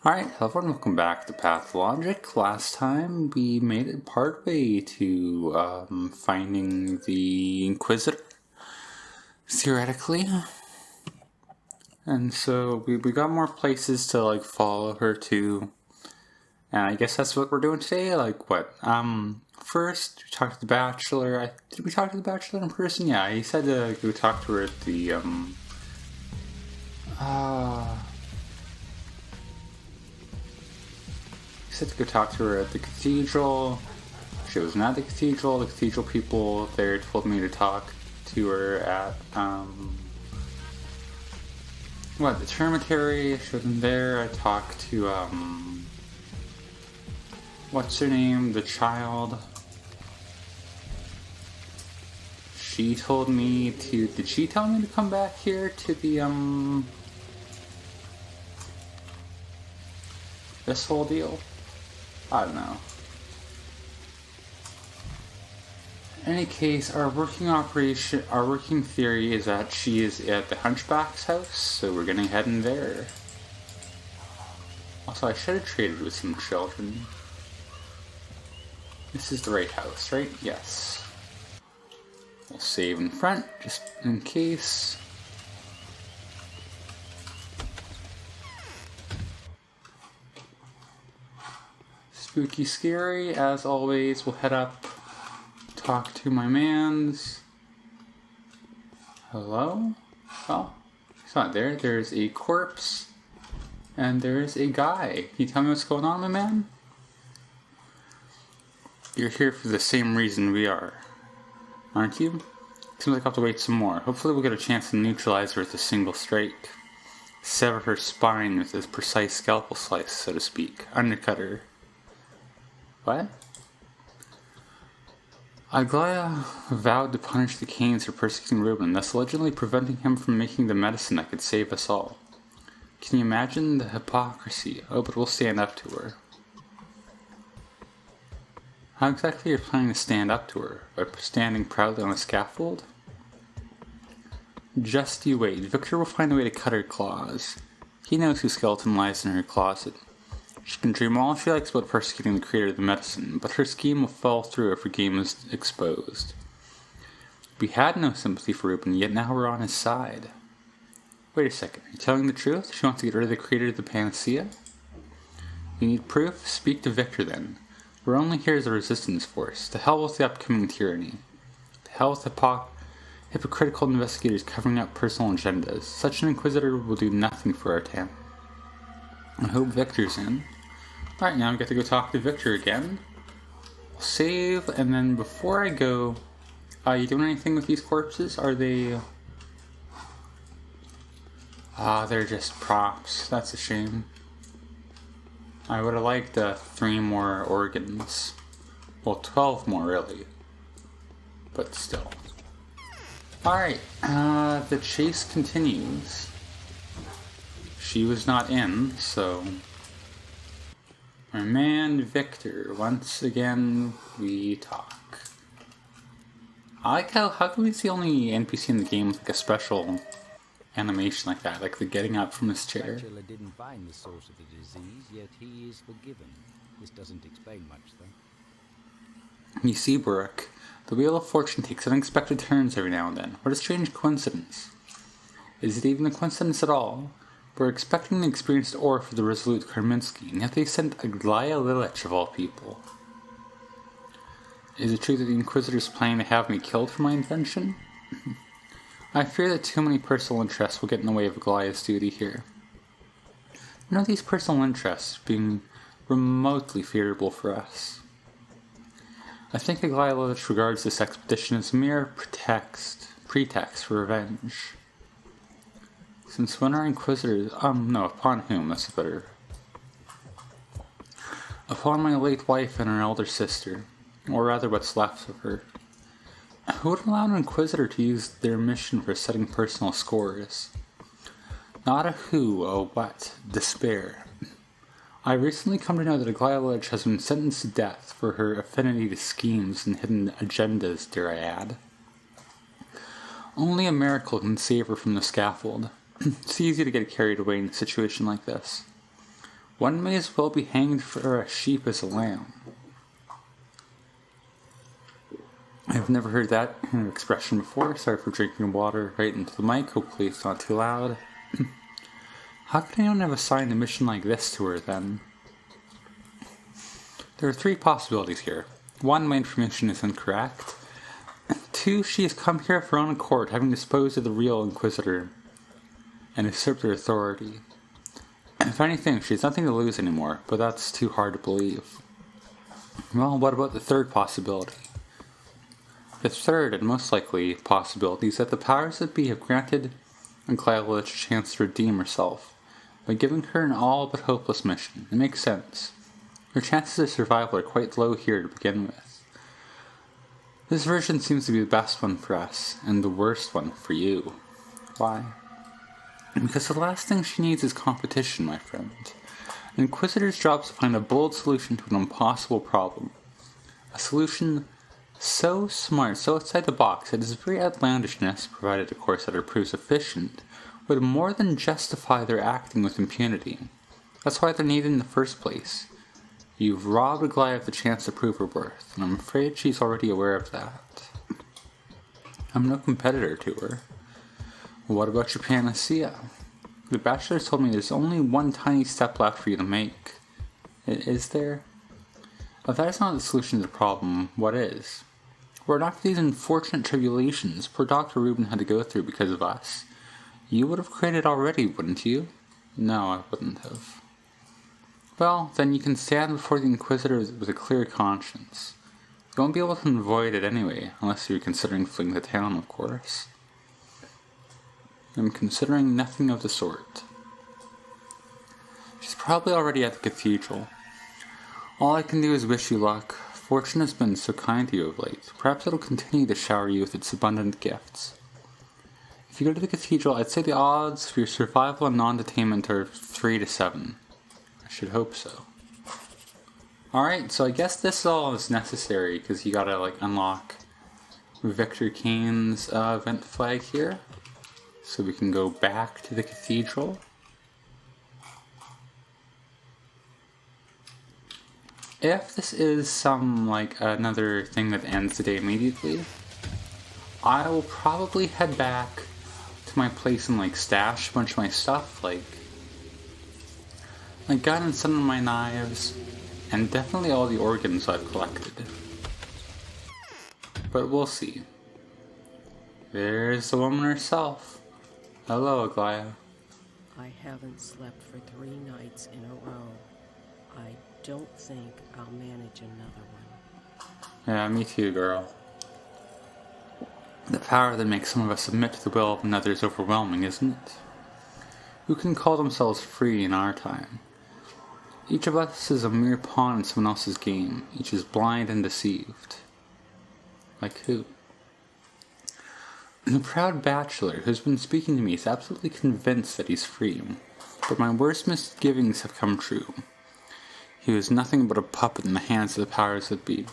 Alright, hello everyone, welcome back to Pathologic. Last time we made it partway to finding the Inquisitor, theoretically. And so we got more places to follow her to. And I guess that's what we're doing today. First we talked to the Bachelor. Did we talk to the Bachelor in person? Yeah, he said to go talk to her at the He said to go talk to her at the cathedral. She was not at the cathedral. The cathedral people there told me to talk to her at, the termitary. She wasn't there. I talked to, what's her name? The child. She told me to, did she tell me to come back here to the, this whole deal? I don't know. In any case, our working theory is that she is at the Hunchback's house, so we're gonna head in there. Also, I should have traded with some children. This is the right house, right? Yes. We'll save in front, just in case. Spooky scary, as always. We'll head up, talk to my mans. Hello? Oh, he's not there. There's a corpse, and there's a guy. Can you tell me what's going on, my man? You're here for the same reason we are, aren't you? Seems like I'll have to wait some more. Hopefully we'll get a chance to neutralize her with a single strike. Sever her spine with a precise scalpel slice, so to speak. Undercut her. What? Aglaya vowed to punish the Canes for persecuting Reuben, thus allegedly preventing him from making the medicine that could save us all. Can you imagine the hypocrisy? Oh, but we'll stand up to her. How exactly are you planning to stand up to her? By standing proudly on a scaffold? Just you wait. Victor will find a way to cut her claws. He knows whose skeleton lies in her closet. She can dream all she likes about persecuting the creator of the medicine, but her scheme will fall through if her game is exposed. We had no sympathy for Reuben, yet now we're on his side. Wait a second, are you telling the truth? She wants to get rid of the creator of the panacea? You need proof? Speak to Victor then. We're only here as a resistance force. To hell with the upcoming tyranny. To hell with hypocritical investigators covering up personal agendas. Such an inquisitor will do nothing for our town. I hope Victor's in. Alright, now I get to go talk to Victor again. I'll save, and then before I go, you doing anything with these corpses? Are they... they're just props. That's a shame. I would have liked 3 more organs. Well, 12 more, really. But still. Alright, the chase continues. She was not in, so... Our man, Victor. Once again, we talk. I like how come he's the only NPC in the game with a special animation like that, like the getting up from his chair. Bachelor didn't find the source of the disease, yet he is forgiven. This doesn't explain much, though. You see, Brooke, the Wheel of Fortune takes unexpected turns every now and then. What a strange coincidence. Is it even a coincidence at all? We're expecting the experienced ore for the resolute Karminski, and yet they sent Aglaya Lilich of all people. Is it true that the Inquisitor's planning to have me killed for my invention? I fear that too many personal interests will get in the way of Aglaya's duty here. None of these personal interests being remotely favorable for us. I think Aglaya Lilich regards this expedition as a mere pretext for revenge. Since when are Inquisitors... upon whom, that's better. Upon my late wife and her elder sister, or rather what's left of her. Who would allow an Inquisitor to use their mission for setting personal scores? Not a who, a what. Despair. I recently come to know that Aglaya Lilich has been sentenced to death for her affinity to schemes and hidden agendas, dare I add. Only a miracle can save her from the scaffold. It's easy to get carried away in a situation like this. One may as well be hanged for a sheep as a lamb. I've never heard that expression before. Sorry for drinking water right into the mic. Hopefully it's not too loud. How could anyone have assigned a mission like this to her then? There are three possibilities here. One, my information is incorrect. Two, she has come here of her own accord, having disposed of the real Inquisitor and usurped her authority. If anything, she has nothing to lose anymore, but that's too hard to believe. Well, what about the third possibility? The third and most likely possibility is that the powers that be have granted aglaya a chance to redeem herself by giving her an all but hopeless mission. It makes sense. Her chances of survival are quite low here to begin with. This version seems to be the best one for us, and the worst one for you. Why? Because the last thing she needs is competition, my friend. An Inquisitor's job is to find a bold solution to an impossible problem. A solution so smart, so outside the box, that its very outlandishness, provided of course that it proves efficient, would more than justify their acting with impunity. That's why they're needed in the first place. You've robbed Aglaya of the chance to prove her worth, and I'm afraid she's already aware of that. I'm no competitor to her. What about your panacea? The bachelor told me there's only one tiny step left for you to make. Is there? If that is not the solution to the problem, what is? Were it not for these unfortunate tribulations poor Dr. Rubin had to go through because of us, you would have created already, wouldn't you? No, I wouldn't have. Well, then you can stand before the Inquisitor with a clear conscience. You won't be able to avoid it anyway, unless you're considering fleeing the town, of course. I'm considering nothing of the sort. She's probably already at the cathedral. All I can do is wish you luck. Fortune has been so kind to you of late. Perhaps it'll continue to shower you with its abundant gifts. If you go to the cathedral, I'd say the odds for your survival and non-detainment are 3 to 7. I should hope so. Alright, so I guess this all is necessary, because you gotta, unlock Victor Kane's event flag here. So we can go back to the cathedral. If this is some, another thing that ends the day immediately, I will probably head back to my place and, stash a bunch of my stuff, like gun and some of my knives, and definitely all the organs I've collected. But we'll see. There's the woman herself. Hello, Aglaya. I haven't slept for 3 nights in a row. I don't think I'll manage another one. Yeah, me too, girl. The power that makes some of us submit to the will of another is overwhelming, isn't it? Who can call themselves free in our time? Each of us is a mere pawn in someone else's game. Each is blind and deceived. Like who? The proud bachelor who's been speaking to me is absolutely convinced that he's free, but my worst misgivings have come true. He was nothing but a puppet in the hands of the powers that be.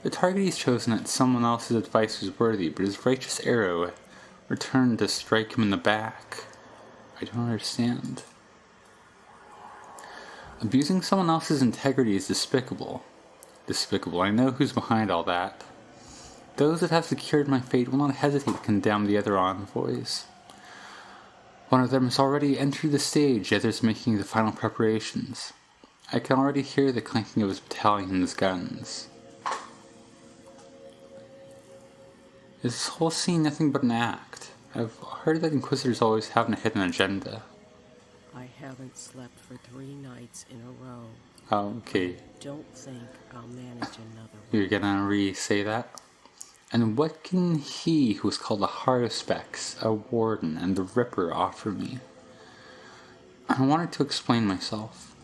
The target he's chosen at someone else's advice was worthy, but his righteous arrow returned to strike him in the back. I don't understand. Abusing someone else's integrity is despicable. Despicable. I know who's behind all that. Those that have secured my fate will not hesitate to condemn the other envoys. One of them has already entered the stage, the others making the final preparations. I can already hear the clanking of his battalion's guns. Is this whole scene nothing but an act? I've heard that Inquisitors always have a hidden agenda. I haven't slept for 3 nights in a row. Oh, okay. I don't think I'll manage another one. You're gonna re-say that? And what can he who is called a Haruspex, a Warden, and the Ripper offer me? I wanted to explain myself.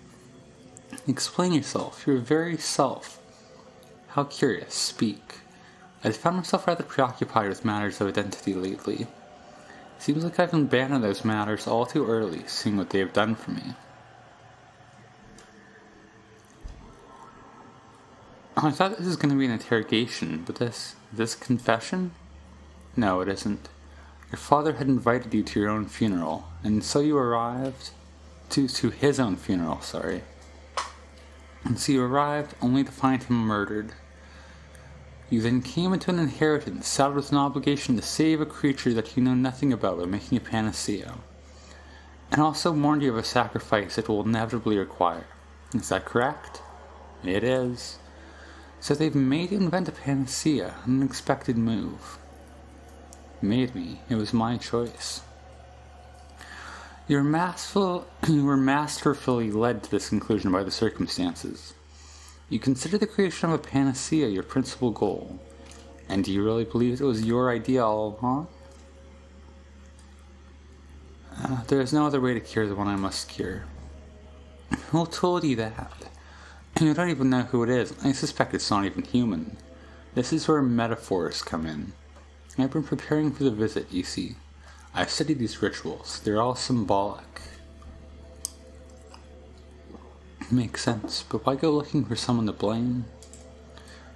Explain yourself, your very self. How curious, speak. I've found myself rather preoccupied with matters of identity lately. Seems like I've abandoned those matters all too early, seeing what they have done for me. Oh, I thought this was going to be an interrogation, but this confession? No, it isn't. Your father had invited you to your own funeral, and so you arrived? to his own funeral, sorry. And so you arrived only to find him murdered. You then came into an inheritance, saddled with an obligation to save a creature that you know nothing about by making a panacea, and also warned you of a sacrifice it will inevitably require. Is that correct? It is. So they've made you invent a panacea, an unexpected move. Made me. It was my choice. You were masterfully led to this conclusion by the circumstances. You consider the creation of a panacea your principal goal. And do you really believe it was your idea all along? There is no other way to cure the one I must cure. Who told you that? You don't even know who it is. I suspect it's not even human. This is where metaphors come in. I've been preparing for the visit, you see. I've studied these rituals. They're all symbolic. Makes sense, but why go looking for someone to blame?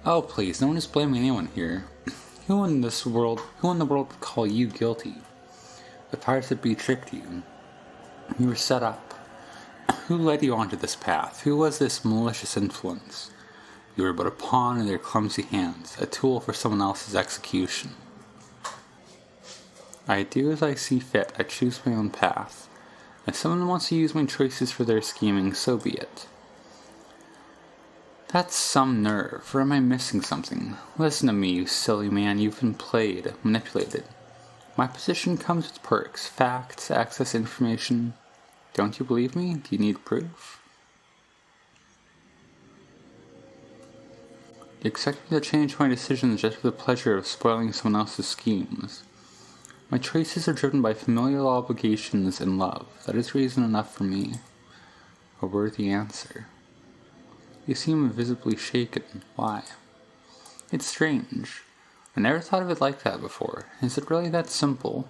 Oh, please, no one is blaming anyone here. Who in the world would call you guilty? The powers that be tricked you. You were set up. Who led you onto this path? Who was this malicious influence? You were but a pawn in their clumsy hands, a tool for someone else's execution. I do as I see fit. I choose my own path. If someone wants to use my choices for their scheming, so be it. That's some nerve, or am I missing something? Listen to me, you silly man. You've been played, manipulated. My position comes with perks, facts, access to information. Don't you believe me? Do you need proof? You expect me to change my decisions just for the pleasure of spoiling someone else's schemes. My choices are driven by familial obligations and love. That is reason enough for me. A worthy answer. You seem visibly shaken. Why? It's strange. I never thought of it like that before. Is it really that simple?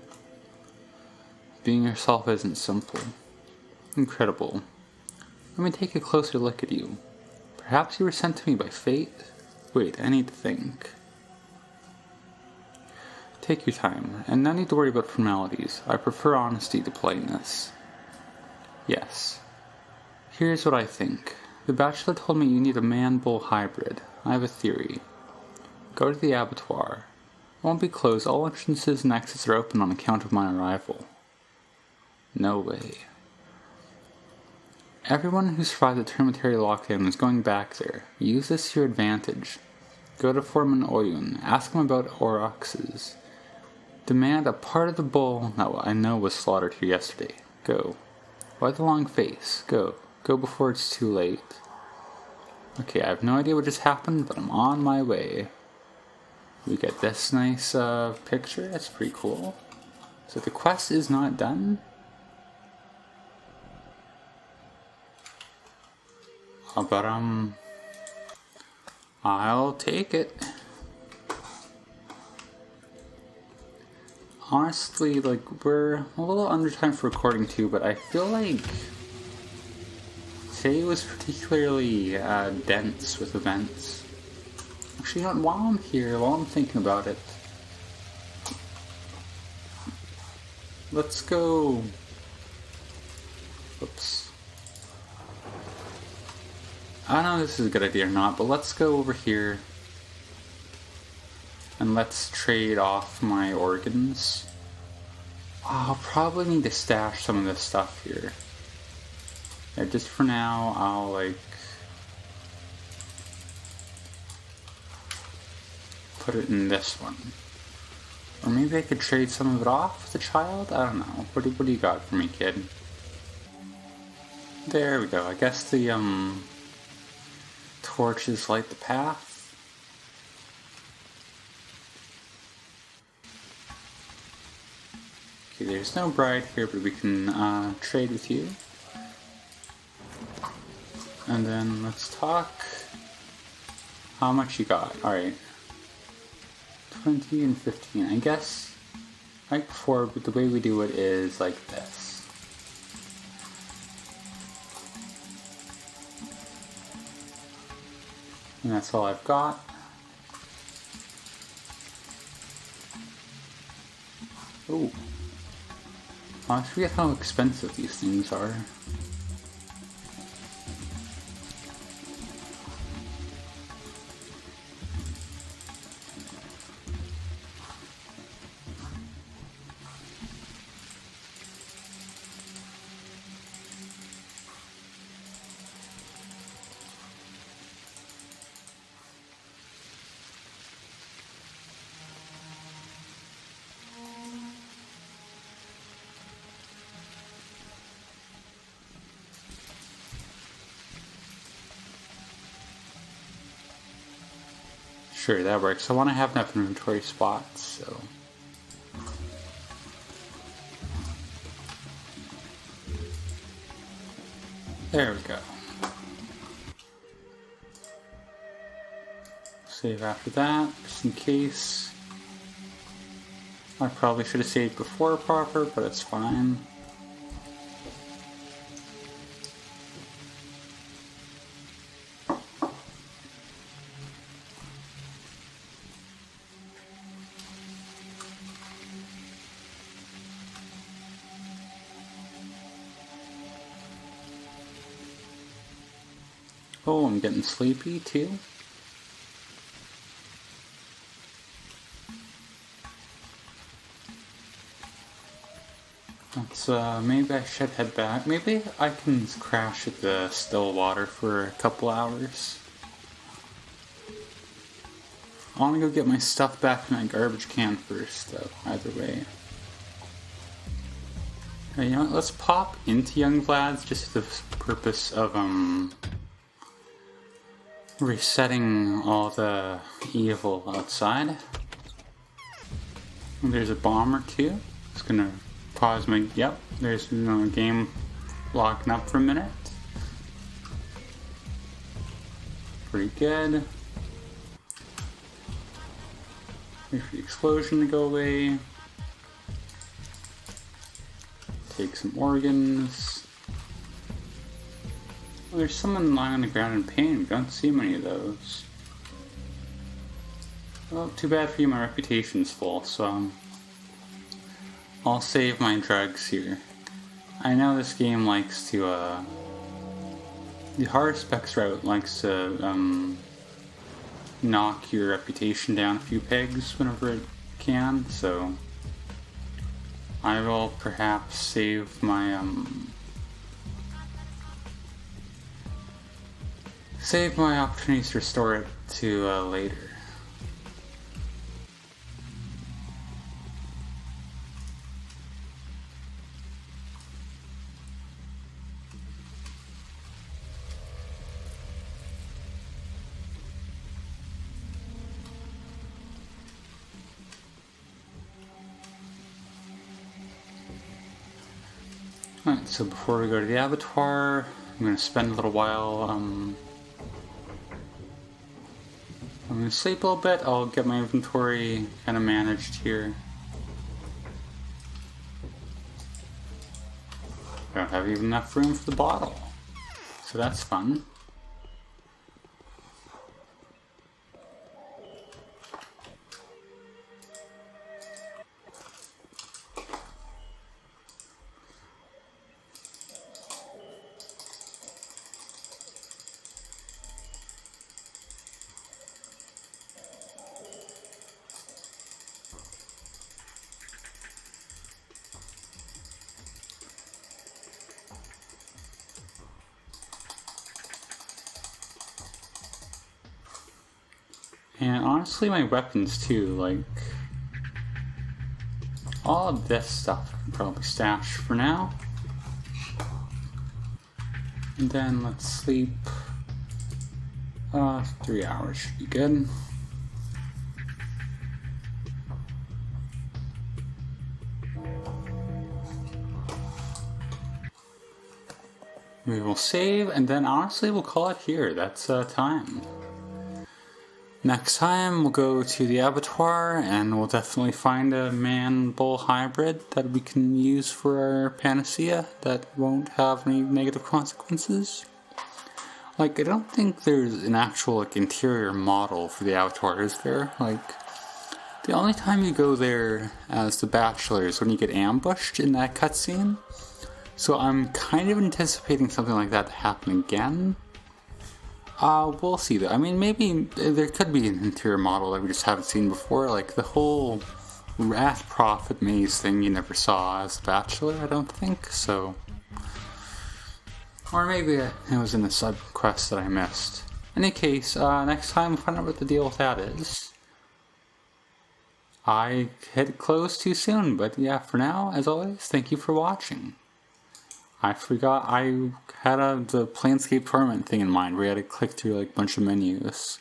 Being yourself isn't simple. Incredible. Let me take a closer look at you. Perhaps you were sent to me by fate? Wait, I need to think. Take your time, and no need to worry about formalities. I prefer honesty to politeness. Yes. Here's what I think. The bachelor told me you need a man-bull hybrid. I have a theory. Go to the abattoir. It won't be closed. All entrances and exits are open on account of my arrival. No way. Everyone who survived the Termitary lockdown is going back there. Use this to your advantage. Go to Foreman Oyun. Ask him about aurochses. Demand a part of the bull that I know was slaughtered here yesterday. Go. Why the long face? Go. Go before it's too late. Okay, I have no idea what just happened, but I'm on my way. We get this nice picture. That's pretty cool. So the quest is not done? But I'll take it. Honestly, like, we're a little under time for recording too, but I feel like today was particularly dense with events. Actually, you know what, while I'm here, while I'm thinking about it, let's go... Oops. I don't know if this is a good idea or not, but let's go over here and let's trade off my organs. I'll probably need to stash some of this stuff here. Yeah, just for now, I'll like put it in this one. Or maybe I could trade some of it off with the child? I don't know. What do you got for me, kid? There we go. I guess the torches light the path. Okay, there's no bride here, but we can trade with you. And then let's talk. How much you got? Alright. 20 and 15. I guess, like before, but the way we do it is like this. And that's all I've got. Oh. I forget how expensive these things are. Sure, that works. I want to have enough inventory spots, so... There we go. Save after that, just in case. I probably should have saved before proper, but it's fine. Oh, I'm getting sleepy too. Let's, maybe I should head back. Maybe I can crash at the still water for a couple hours. I want to go get my stuff back in my garbage can first, though, either way. You know what, let's pop into Young Vlad's just for the purpose of, resetting all the evil outside. There's a bomber too. Just gonna pause my, yep, there's game locking up for a minute. Pretty good. Wait for the explosion to go away. Take some organs. Oh, there's someone lying on the ground in pain. We don't see many of those. Well, too bad for you, my reputation's full, so I'll save my drugs here. I know this game likes to, the hard specs route likes to, knock your reputation down a few pegs whenever it can, so I will perhaps save my, save my opportunities to restore it to, later. Alright, so before we go to the abattoir, I'm going to spend a little while, I'm going to sleep a little bit. I'll get my inventory kind of managed here. I don't have even enough room for the bottle, so that's fun. And honestly, my weapons too, like, all of this stuff I can probably stash for now. And then let's sleep, 3 hours should be good. We will save, and then honestly we'll call it here. That's time. Next time we'll go to the abattoir and we'll definitely find a man-bull hybrid that we can use for our panacea that won't have any negative consequences. Like, I don't think there's an actual like interior model for the abattoir, is there? Like, the only time you go there as the Bachelor is when you get ambushed in that cutscene. So I'm kind of anticipating something like that to happen again. We'll see though. I mean, maybe there could be an interior model that we just haven't seen before, like the whole Wrath Prophet maze thing you never saw as The Bachelor, I don't think, so... Or maybe it was in the sub quest that I missed. In any case, next time we'll find out what the deal with that is. I hit close too soon, but yeah, for now, as always, thank you for watching. I forgot I had the Planescape Torment thing in mind where you had to click through like a bunch of menus.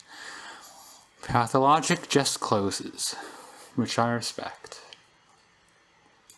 Pathologic just closes, which I respect.